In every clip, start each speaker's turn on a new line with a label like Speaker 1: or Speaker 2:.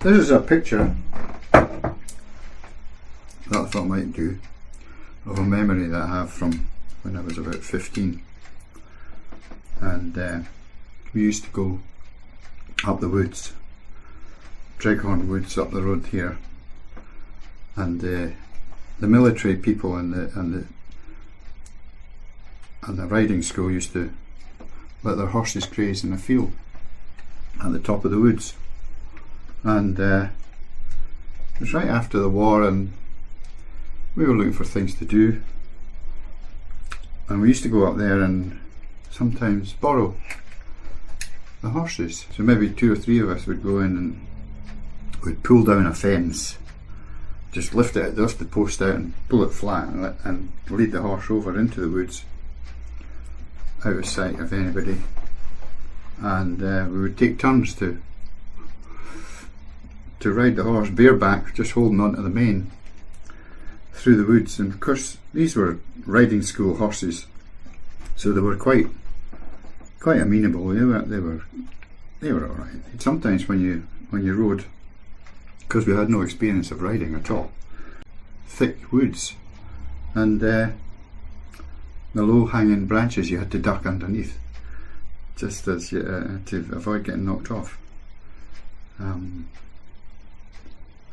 Speaker 1: This is a picture that I thought I might do of a memory that I have from when I was about 15, and we used to go up the woods, Dreghorn Woods up the road here, and the military people and the riding school used to let their horses graze in a field at the top of the woods. And it was right after the war, and we were looking for things to do, and we used to go up there and sometimes borrow the horses. So maybe 2 or 3 of us would go in and we'd pull down a fence, just lift the post out and pull it flat, and lead the horse over into the woods out of sight of anybody, and we would take turns to ride the horse bareback, just holding on to the mane through the woods. And of course these were riding school horses, so they were quite amenable. They were all right. Sometimes when you rode, because we had no experience of riding at all, thick woods, and the low hanging branches you had to duck underneath, just as to avoid getting knocked off.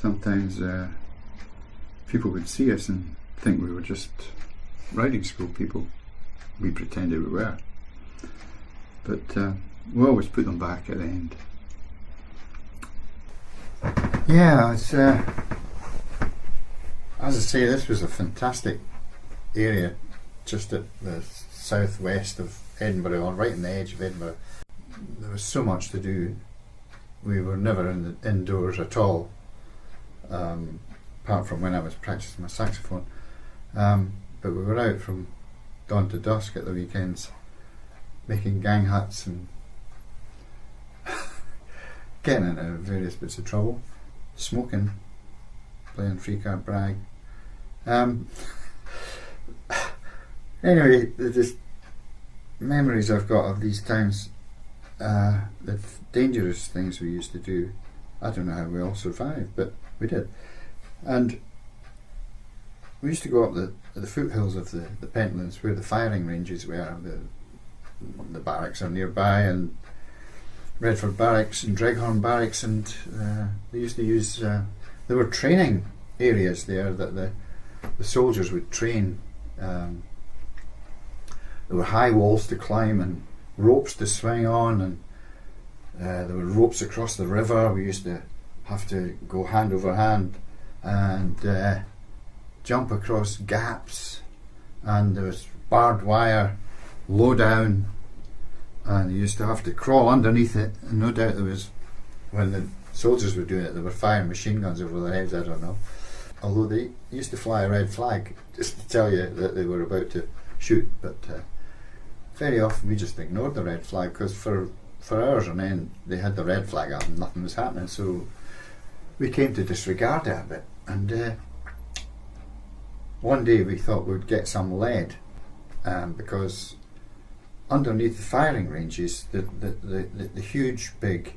Speaker 1: Sometimes people would see us and think we were just riding school people. We pretended we were, but we always put them back at the end. Yeah, it's, as I say, this was a fantastic area just at the southwest of Edinburgh, or right on the edge of Edinburgh. There was so much to do. We were never indoors at all, apart from when I was practicing my saxophone, but we were out from dawn to dusk at the weekends, making gang huts and getting into various bits of trouble, smoking, playing free card brag. Anyway, the memories I've got of these times, the dangerous things we used to do. I don't know how we all survived, but we did. And we used to go up the foothills of the Pentlands, where the firing ranges were. The barracks are nearby, and Redford Barracks and Dreghorn Barracks, and they used to use, there were training areas there that the soldiers would train. There were high walls to climb and ropes to swing on, and there were ropes across the river. We used to have to go hand over hand and jump across gaps, and there was barbed wire low down, and you used to have to crawl underneath it. And no doubt there was, when the soldiers were doing it, they were firing machine guns over their heads, I don't know. Although they used to fly a red flag just to tell you that they were about to shoot, but very often we just ignored the red flag, because for hours on end they had the red flag up and nothing was happening, so we came to disregard it a bit. And one day we thought we'd get some lead, because underneath the firing ranges the huge big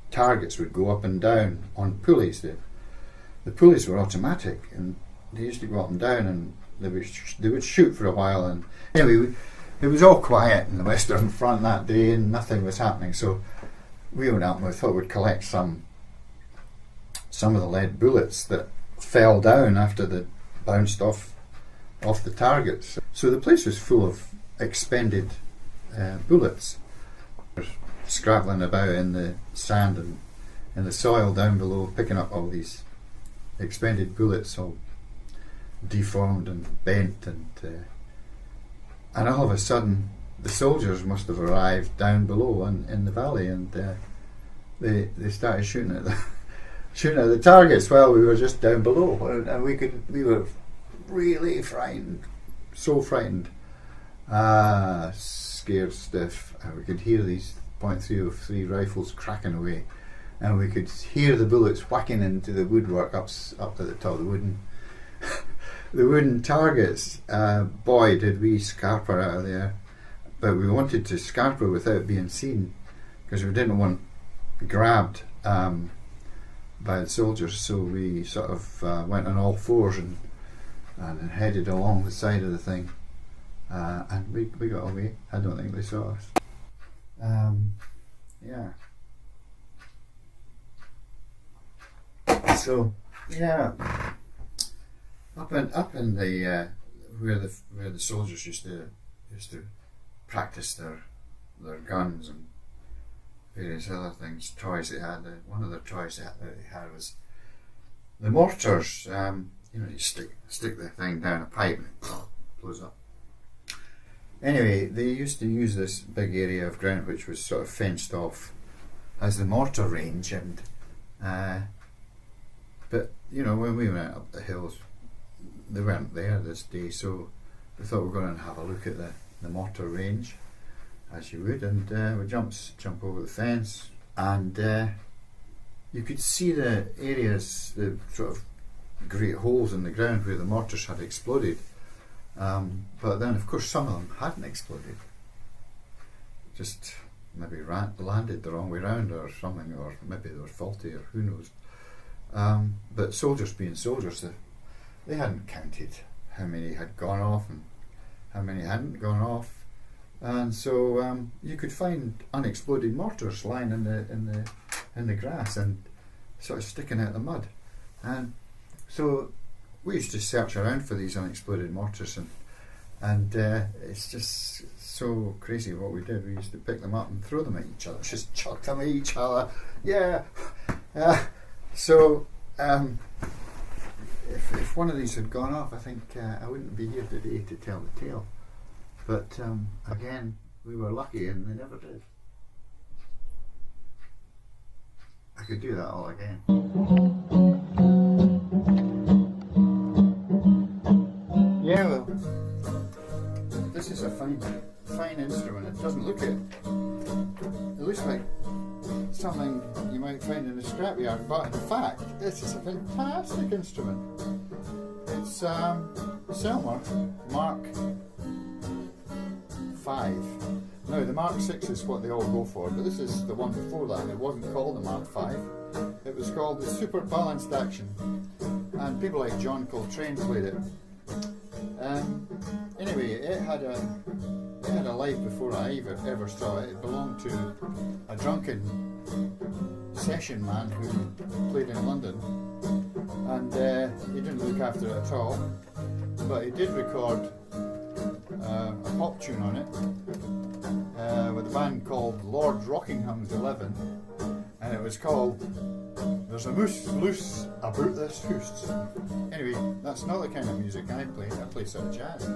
Speaker 1: targets would go up and down on pulleys. The pulleys were automatic, and they used to go up and down, and they would shoot for a while. And anyway, it was all quiet in the Western Front that day, and nothing was happening, so we went up and we thought we'd collect some of the lead bullets that fell down after they bounced off the targets. So the place was full of expended bullets. Scrabbling about in the sand and in the soil down below, picking up all these expended bullets, all deformed and bent, and all of a sudden the soldiers must have arrived down below in the valley, and they started shooting at the targets while we were just down below, and we were really frightened, so frightened, scared stiff, and we could hear these .303 rifles cracking away, and we could hear the bullets whacking into the woodwork up to the top, the wooden targets. Boy, did we scarper out of there, but we wanted to scarper without being seen, because we didn't want grabbed by the soldiers, so we sort of went on all fours and headed along the side of the thing, and we got away. I don't think they saw us. Yeah. So yeah, up in the where the soldiers used to practice their guns and various other things, toys they had. One of the toys that they had was the mortars. You stick the thing down a pipe and it blows up. Anyway, they used to use this big area of ground which was sort of fenced off as the mortar range, and but when we went up the hills, they weren't there this day, so we thought we were going to have a look at the mortar range, as you would, and we jump over the fence, and you could see the areas, the sort of great holes in the ground where the mortars had exploded. But then, of course, some of them hadn't exploded. Just maybe landed the wrong way round or something, or maybe they were faulty, or who knows. But soldiers being soldiers, they hadn't counted how many had gone off and how many hadn't gone off, and so you could find unexploded mortars lying in the grass and sort of sticking out the mud, and so we used to search around for these unexploded mortars, and it's just so crazy what we did. We used to pick them up and throw them at each other, just chuck them at each other. Yeah. So if one of these had gone off, I think I wouldn't be here today to tell the tale. But again, we were lucky and they never did. I could do that all again. Yeah, well, this is a fine instrument. It doesn't look it. It looks like something you might find in a scrapyard, but in fact, this is a fantastic instrument. It's Selmer Mark 5. Now, the Mark 6 is what they all go for, but this is the one before that. It wasn't called the Mark 5. It was called the Super Balanced Action, and people like John Coltrane played it. Anyway, it had a life before I ever saw it. It belonged to a drunken session man who played in London, and he didn't look after it at all, but he did record a pop tune on it with a band called Lord Rockingham's 11, and it was called There's a Moose Loose About This Hoose. Anyway, that's not the kind of music I play. I play sort of jazz.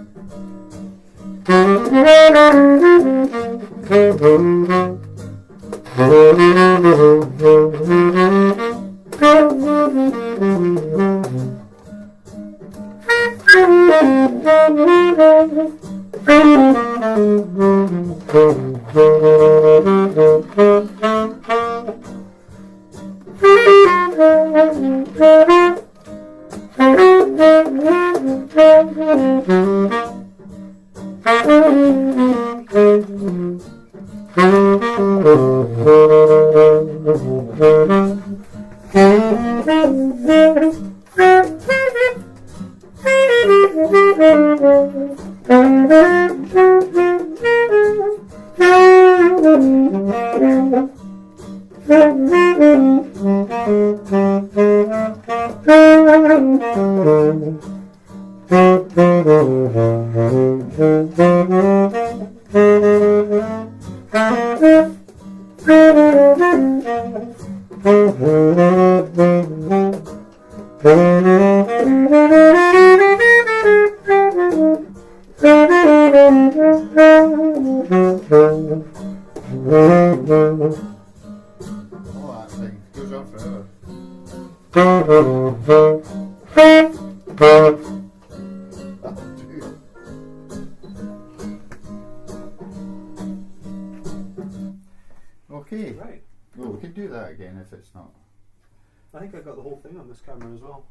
Speaker 1: that thing goes on forever. That'll do. Okay.
Speaker 2: Right.
Speaker 1: Well, we can do that again if it's not.
Speaker 2: I think I got the whole thing on this camera as well.